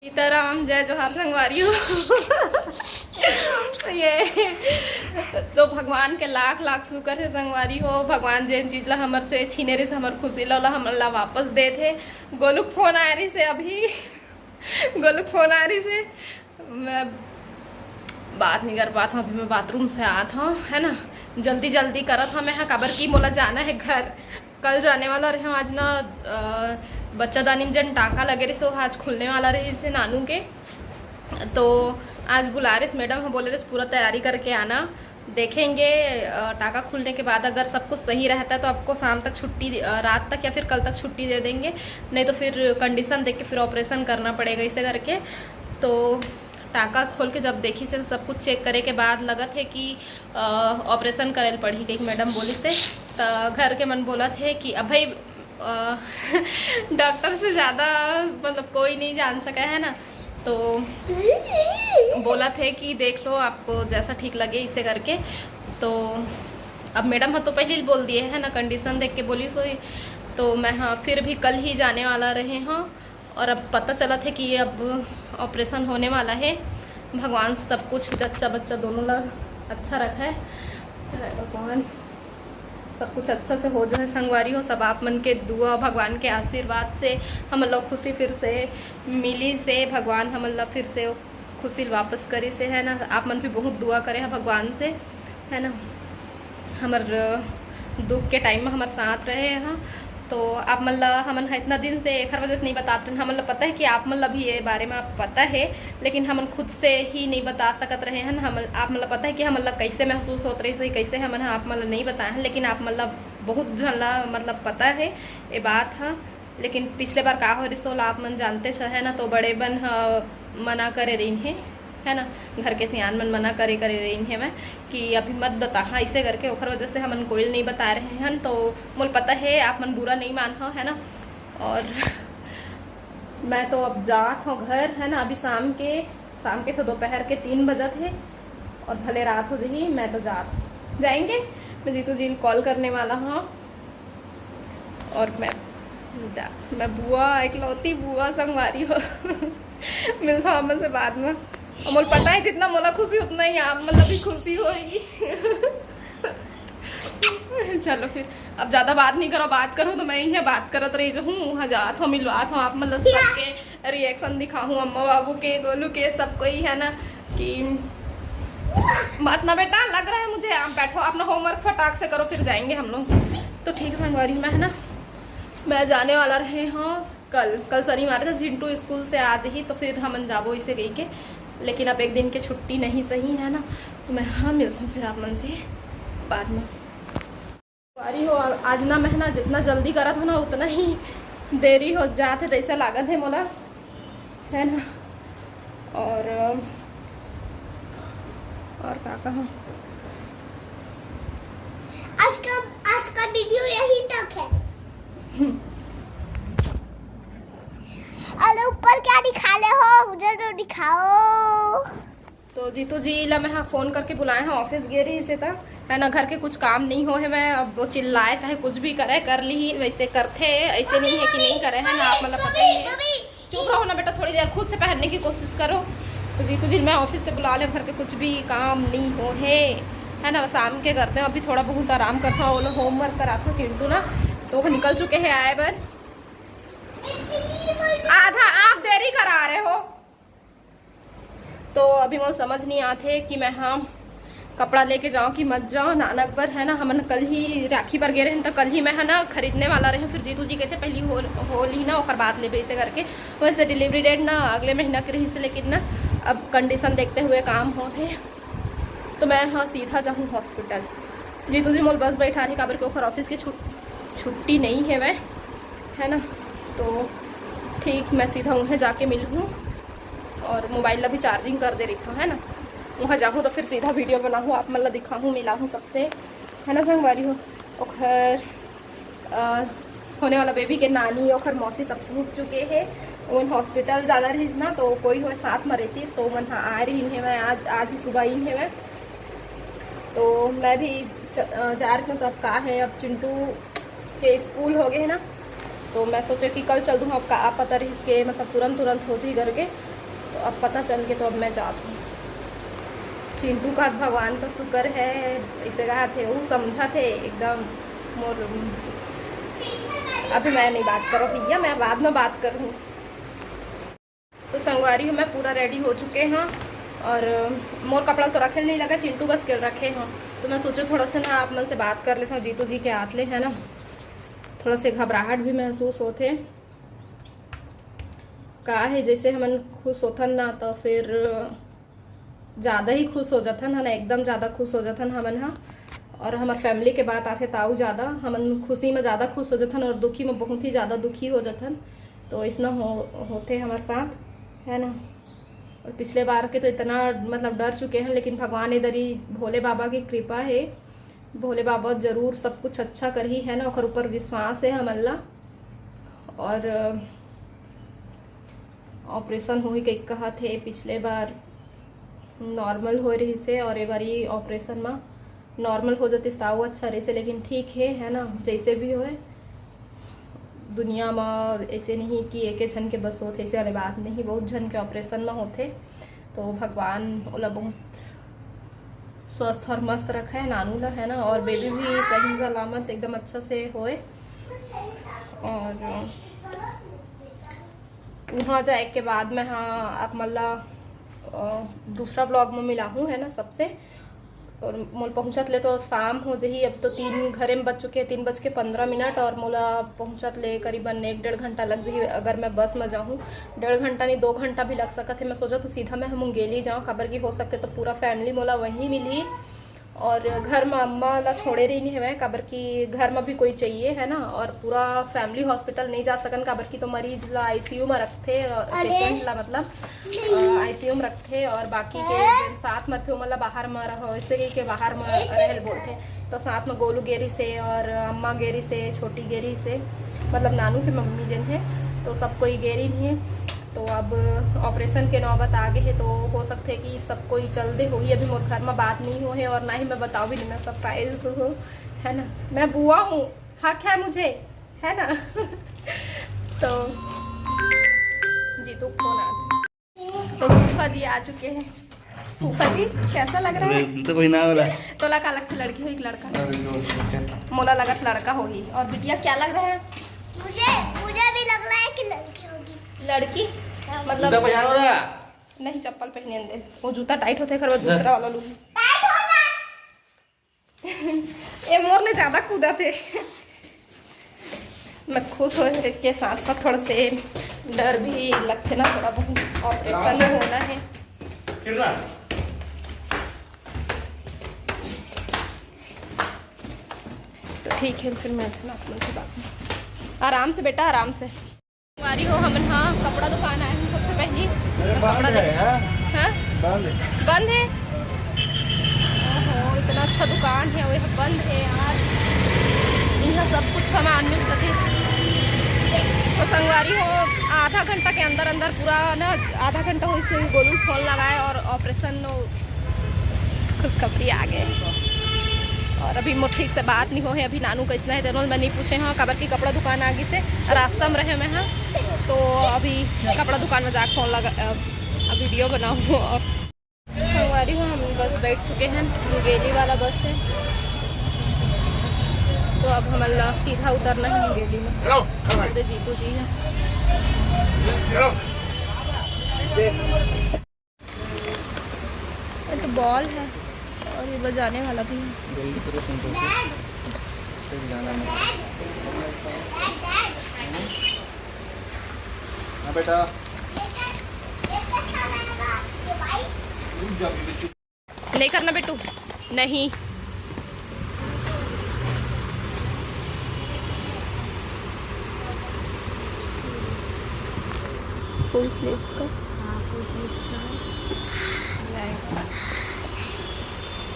सीताराम जय जोहार संगवारी हो। ये तो भगवान के लाख लाख शुक्र है संगवारी हो। भगवान जेन चीज ला हमर से छीने रही से हमर खुशी ला हमला वापस दे थे। गोलुक फोन आ रही से अभी गोलुक फोन आ रही से मैं बात नहीं कर पाता हूँ। अभी मैं बाथरूम से आया था है ना, जल्दी जल्दी करत हूँ। मैं हाँ काबर की मोला जाना है घर, कल जाने वाला रहे। आज ना बच्चादानी में जन टाँका लगे रही सो आज खुलने वाला रही से नानू के, तो आज बुला रहे मैडम। हम बोले रहे पूरा तैयारी करके आना। देखेंगे टाँका खुलने के बाद अगर सब कुछ सही रहता है तो आपको शाम तक छुट्टी, रात तक या फिर कल तक छुट्टी दे देंगे। नहीं तो फिर कंडीशन देख के फिर ऑपरेशन करना पड़ेगा इसे करके। तो टाँका खोल के जब देखी से सब कुछ चेक करे के बाद लगा थे कि ऑपरेशन करे पड़ी कहीं मैडम बोली से। तो घर के मन बोला थे कि अब भाई डॉक्टर से ज़्यादा मतलब कोई नहीं जान सका है ना, तो बोला थे कि देख लो आपको जैसा ठीक लगे इसे करके। तो अब मैडम हाँ तो पहले ही बोल दिए है ना, कंडीशन देख के बोली सोई। तो मैं हाँ फिर भी कल ही जाने वाला रहे हाँ, और अब पता चला था कि अब ऑपरेशन होने वाला है। भगवान सब कुछ जच्चा बच्चा दोनों लोग अच्छा रखा है। भगवान सब कुछ अच्छा से हो जाए संगवारी हो। सब आप मन के दुआ भगवान के आशीर्वाद से हम लोग खुशी फिर से मिली से, भगवान हम लोग फिर से खुशी वापस करी से है ना। आप मन भी बहुत दुआ करे हैं भगवान से है ना, हमार दुख के टाइम में हमारे साथ रहे हैं। तो आप मतलब हमन इतना दिन से एक वजह से नहीं बताते हैं। हमन पता है कि आप मतलब भी ये बारे में आप पता है, लेकिन हमन खुद से ही नहीं बता सकत रहे हैं। हम आप मतलब पता है कि हम मतलब कैसे महसूस होते रही सो कैसे हमन आप मतलब नहीं बताए हैं, लेकिन आप मतलब बहुत झनला मतलब पता है ये बात है। लेकिन पिछले बार का हो रही सो आप मन जानते है ना, तो बड़े बन मना करे रही है ना, घर के सियान मन मना करे रही है मैं कि अभी मत बता हाँ इसे करके। ओखर वजह से हमन कोई नहीं बता रहे हैं। तो मुझे पता है आप मन बुरा नहीं मान है ना। और मैं तो अब जात हूँ घर है ना। अभी शाम के तो दोपहर के 3 बजे थे और भले रात हो जाही मैं तो जाएंगे। मैं जीतू जी कॉल करने वाला हूँ और मैं बुआ इकलौती बुआ संगवारी हो मिलता हूँ हमन से बाद में। और मुझे पता है जितना मोला खुशी उतना ही आप मतलब भी खुशी होगी। चलो फिर अब ज़्यादा बात नहीं करो, बात करो तो मैं यही बात करत रही जो हूँ वहाँ जात हूँ मिलवात हूँ। आप मतलब सबके रिएक्शन दिखाऊँ, अम्मा बाबू के गोलू के सबको ही है ना कि बात ना बेटा लग रहा है मुझे। आप बैठो अपना होमवर्क फटाक से करो फिर जाएंगे हम लोग। तो ठीक है संगवारी मैं है ना, मैं जाने वाला रहे हाँ कल शनिवार था। चिंटू स्कूल से आज ही तो फिर हम जाबो इसे गई के, लेकिन अब एक दिन की छुट्टी नहीं सही है ना। तो मैं हाँ मिलता हूँ फिर आप मन से बाद में। सॉरी हो आज ना मैं ना जितना जल्दी करा था ना उतना ही देरी हो जाते, तो ऐसा लागत है मोला है ना। और क्या कहा, आज का वीडियो यही तक है। अरे ऊपर क्या दिखा ले हो, उधर तो दिखाओ। तो जीतू जी ला मैं हाँ फ़ोन करके बुलाए हैं, ऑफिस गए रही से था है ना। घर के कुछ काम नहीं हो है, मैं अब वो चिल्लाए चाहे कुछ भी करे कर ली वैसे करते, ऐसे नहीं है कि नहीं करे है ना। आप मतलब पता ही है। चुप रहो ना बेटा, थोड़ी देर खुद से पहनने की कोशिश करो। तो जीतू जी मैं ऑफिस से बुला ले, घर के कुछ भी काम नहीं हो है ना, शाम के करते हैं। अभी थोड़ा बहुत आराम करता हूँ, वो लोग होमवर्क कराता हूँ चिंटू ना, तो वो निकल चुके हैं आए बार। आधा आप देरी करा रहे हो। तो अभी मुझे समझ नहीं आते कि मैं हाँ कपड़ा लेके जाऊँ कि मत जाऊँ नानक पर है ना। हमन कल ही राखी पर गए रहे तो कल ही मैं है ना खरीदने वाला रहे। फिर जीतू जी कहते पहली होल ही ना और बात ले ऐसे करके। वैसे डिलीवरी डेट ना अगले महीना के रही से, लेकिन ना अब कंडीशन देखते हुए काम होते तो मैं हाँ सीधा जाऊँ हॉस्पिटल। जीतू जी मोल बस बैठा रही काबर के ओखर ऑफिस की छुट्टी नहीं है वह है ना। तो ठीक मैं सीधा उन्हें जाके मिलूँ और मोबाइल अभी चार्जिंग कर दे रही था है ना। वहाँ जाऊँ तो फिर सीधा वीडियो बनाऊँ, आप मतलब दिखाऊँ मिलाऊँ सबसे है ना संगवारी हो। और होने वाला बेबी के नानी और मौसी सब पहुँच चुके हैं। उन हॉस्पिटल जाना रही ना, तो कोई हो साथ में रहती तो मन हाँ आ रही है। मैं आज ही सुबह ही है मैं, तो मैं भी जा रही हूँ। तो अब का है अब चिंटू के स्कूल हो गए है ना, तो मैं सोचे कि कल चल दूँ। अब आप पता रही इसके मतलब तुरंत हो जी करके, तो अब पता चल के तो अब मैं जा दूँ। चिंटू का भगवान का शुक्र है, इसे कहा थे वो समझा थे एकदम मोर। अभी मैं नहीं बात करूँ भैया, मैं बाद में बात करूँ। तो संगवारी हूँ मैं पूरा रेडी हो चुके हैं और मोर कपड़ा तो रखे नहीं लगा, चिंटू बस के रखे हैं। तो मैं सोचो थोड़ा सा ना आप मन से बात कर लेता हूँ। जीतू जी के आतले है ना, थोड़ा से घबराहट भी महसूस होते का है, जैसे हमन खुश होथन ना तो फिर ज़्यादा ही खुश हो जाथन है ना, एकदम ज़्यादा खुश हो जाथन हमन हाँ। और हमारे फैमिली के बात आते ताऊ ज़्यादा हमन खुशी में ज़्यादा खुश हो जाथन और दुखी में बहुत ही ज़्यादा दुखी हो जाथन। तो इसना होते हमारे साथ है ना। और पिछले बार के तो इतना मतलब डर चुके हैं, लेकिन भगवान इधर ही भोले बाबा की कृपा है, भोले बाबा जरूर सब कुछ अच्छा कर ही है ना, और ऊपर विश्वास है हम अल्लाह। और ऑपरेशन हो ही कई कहा थे पिछले बार नॉर्मल हो रही से, और ये बारी ऑपरेशन में नॉर्मल हो जाती ताऊ अच्छा रही से, लेकिन ठीक है ना। जैसे भी होए दुनिया में ऐसे नहीं कि एक झन के बस होते, ऐसे वाली बात नहीं, बहुत झन के ऑपरेशन में होते। तो भगवान ओला बहुत स्वस्थ और मस्त रखा है नानू ला है ना, और बेबी भी सही सलामत एकदम अच्छा से होए। और वहाँ जाए के बाद में हाँ आप मतलब दूसरा ब्लॉग में मिला हूँ है ना सबसे। और मोल पहुँचत ले तो शाम हो जही, अब तो 3 घरे में बज चुके हैं, 3:15, और मोला पहुँचत ले करीबन 1-1.5 घंटा लग जही। अगर मैं बस में जाऊँ 1.5 घंटा नहीं 2 घंटा भी लग सकता है। मैं सोचा तो सीधा मैं मुंगेली जाऊँ, खबर की हो सकते तो पूरा फैमिली मोला वहीं मिली। और घर में अम्मा ला छोड़े रही नहीं है काबर की घर में भी कोई चाहिए है ना, और पूरा फैमिली हॉस्पिटल नहीं जा सकन काबर की तो मरीज ला आईसीयू में रखते, पेशेंट ला मतलब आईसीयू में रखते, और बाकी के जिन साथ में थे मतलब बाहर में रहो, ऐसे के बाहर में रहल बोलते। तो साथ में गोलू गेरी से और अम्मा गेरी से, छोटी गेरी से मतलब नानू की मम्मी जिन है, तो सब कोई गेरी नहीं है। तो अब ऑपरेशन के नौबत आ गए है, तो हो सकते है कि सब कोई चल दे होगी। अभी मोर घर में बात नहीं हो है, और ना ही मैं बताऊँ भी नहीं, मैं सरप्राइज हूँ है ना। मैं बुआ हूँ, हक है मुझे है ना। तो जीतू फोन आ, तो फूफा जी आ चुके हैं। फूफा जी कैसा लग रहा है? तो कोई ना वाला तो लगा लगता लड़की हुई लड़का, मोला लगत लड़का होगी। और बिटिया क्या लग रहा है? मुझे भी लग रहा है कि लड़की होगी। लड़की मतलब नहीं, चप्पल पहने दे, वो जूता टाइट होते खरबा दूसरा वाला लूँ। ये मोर ने ज्यादा कूदा थे। मैं खुश हो के साथ साथ थोड़ा से डर भी लगते ना, थोड़ा बहुत ऑपरेशन में होना है। तो ठीक है फिर मैं ना अपने से बात आराम से बेटा आराम से वारी हो हम। हाँ कपड़ा दुकान आए हैं सबसे पहली, कपड़ा हाँ बंद है। ओहो इतना अच्छा दुकान है वह बंद है यार, यहाँ सब कुछ सामान मिल जाते। तो संगवारी हो आधा घंटा के अंदर अंदर पूरा ना, आधा घंटा हो इसे गोलू फोन लगाए और ऑपरेशन खुशखबरी आ गए। और अभी मोर ठीक से बात नहीं हो है, अभी नानू कैसना है तेनों मैं नहीं पूछे हाँ, खबर की कपड़ा दुकान आगे से रास्ता में रहे मैं हाँ। तो अभी कपड़ा दुकान में जाकर फोन लगा वीडियो बनाऊँ। और संगवारी हूँ हम बस बैठ चुके हैं, मुंगेली वाला बस है। तो अब हम सीधा उतरना है मुंगेली में। तो जीतू जी हैं, ये तो बॉल है और ये बजाने वाला भी है। बेटा नहीं करना बेटू, नहीं फुल स्लीव्स का। हाँ फुल स्लीव्स का रहेगा,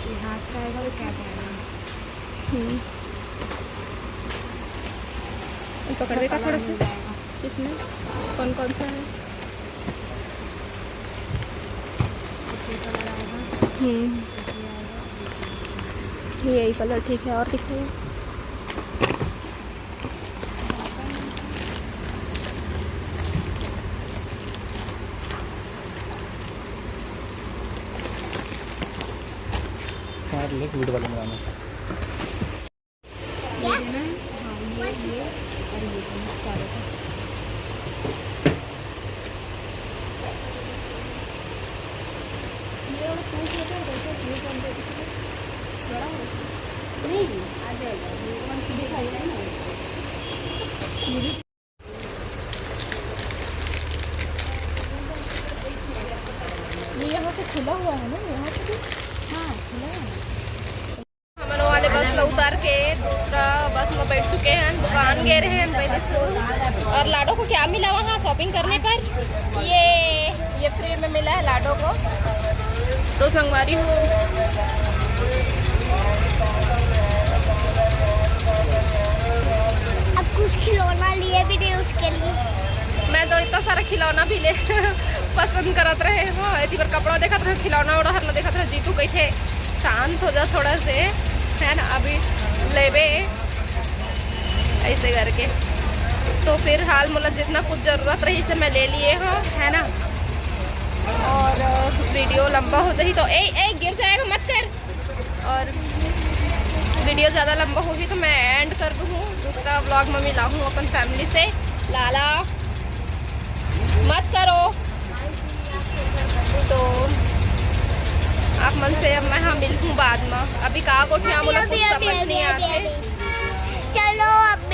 ये हाथ का आएगा और कैप आएगा। पकड़वे का थोड़ा सा इसमें कौन कौन सा है? कलर आएगा, यही कलर ठीक है। और दिखाइए कर ले वीडियो वाले में क्या? ये ना हाँ ये और ये चारों का ये वाला सूट होता है कैसे ये कौन सा बड़ा हो नहीं आ जाएगा ये कौन सी दिखाई है ना ये भी ये यहाँ से खुला हुआ है ना यहाँ से भी हाँ खुला है हमन वाले बस ला उतार के दूसरा बस में बैठ चुके हैं, दुकान गए रहे हैं पहले से। और लाडो को क्या मिला वहाँ शॉपिंग करने पर? ये फ्री में मिला है लाडो को, तो संगवारी हूँ। अब कुछ खिलौना लिए भी नहीं उसके लिए। मैं तो इतना सारा खिलौना भी ले पसंद करत रहे हो, इतनी बार कपड़ा देखत रहे, खिलौना उड़ा हर देखत रहे। जीतू कही थे शांत हो जा थोड़ा से, है ना, अभी लेबे ऐसे करके। तो फिर हाल मतलब जितना कुछ ज़रूरत रही से मैं ले लिए हूँ, है ना। और वीडियो लंबा हो जाए तो ए गिर जाएगा मत कर। और वीडियो ज़्यादा लंबा होगी तो मैं एंड कर दूँ, दूसरा व्लॉग में मिलाऊँ अपन फैमिली से। लाला मत करो। तो आप मन से अब मैं हाँ मिलूँ बाद में। अभी कहाँ को बोला कुछ समझ नहीं आते। चलो अब